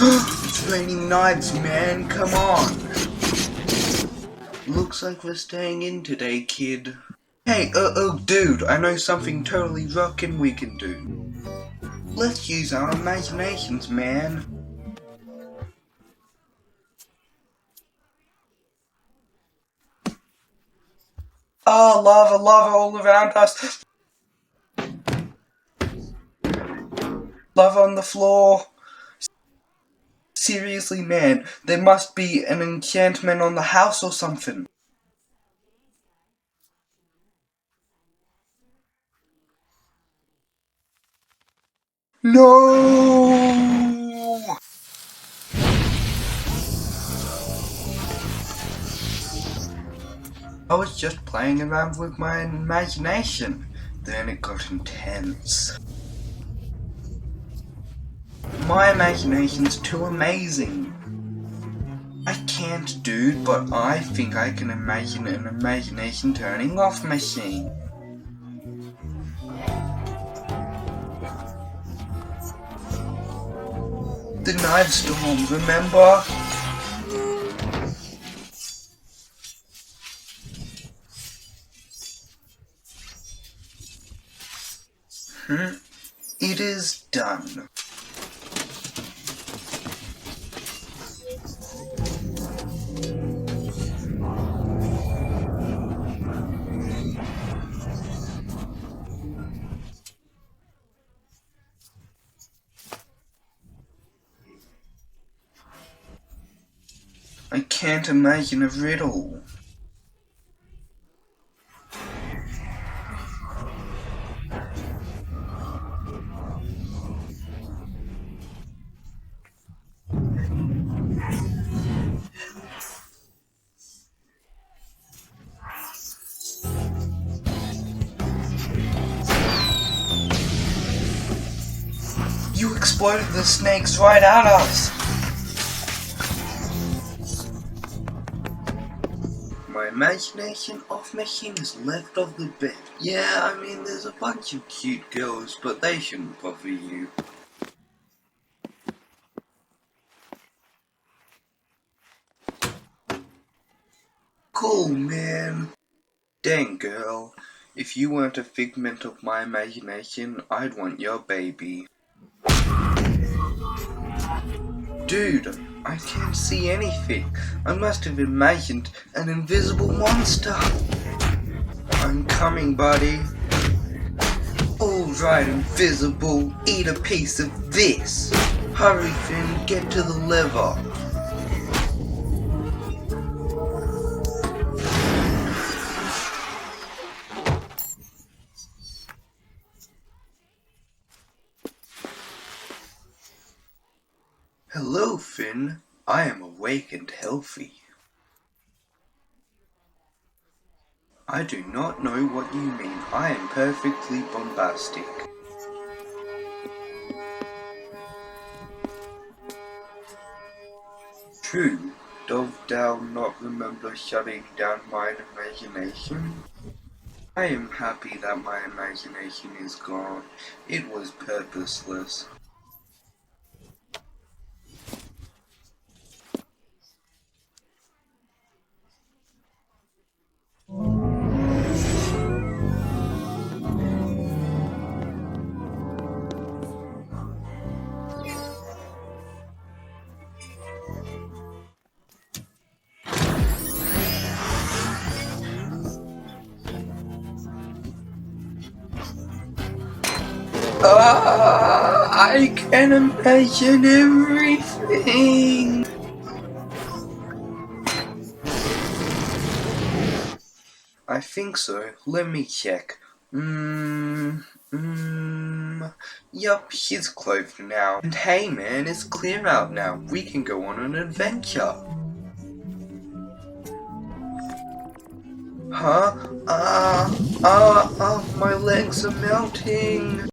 It's raining knives, man, come on. Looks like we're staying in today, kid. Hey, dude, I know something totally rockin' we can do. Let's use our imaginations, man. Ah, lava, lava all around us. Lava on the floor. Seriously, man, there must be an enchantment on the house or something. No! I was just playing around with my imagination. Then it got intense. My imagination's too amazing. I can't, dude, but I think I can imagine an imagination turning off machine. The knife storm, remember? It is done. I can't imagine a riddle. You exploded the snakes right at us! My imagination off machine is left off the bed. Yeah, I mean there's a bunch of cute girls, but they shouldn't bother you. Cool, man. Dang, girl. If you weren't a figment of my imagination, I'd want your baby. Dude, I can't see anything. I must have imagined an invisible monster. I'm coming, buddy. Alright, invisible, eat a piece of this. Hurry, Finn, get to the lever. Hello, Finn. I am awake and healthy. I do not know what you mean. I am perfectly bombastic. True. Doth thou not remember shutting down mine imagination? I am happy that my imagination is gone. It was purposeless. I can imagine everything. I think so. Let me check. Yup, she's clothed now. And hey man, it's clear out now. We can go on an adventure. Huh? My legs are melting.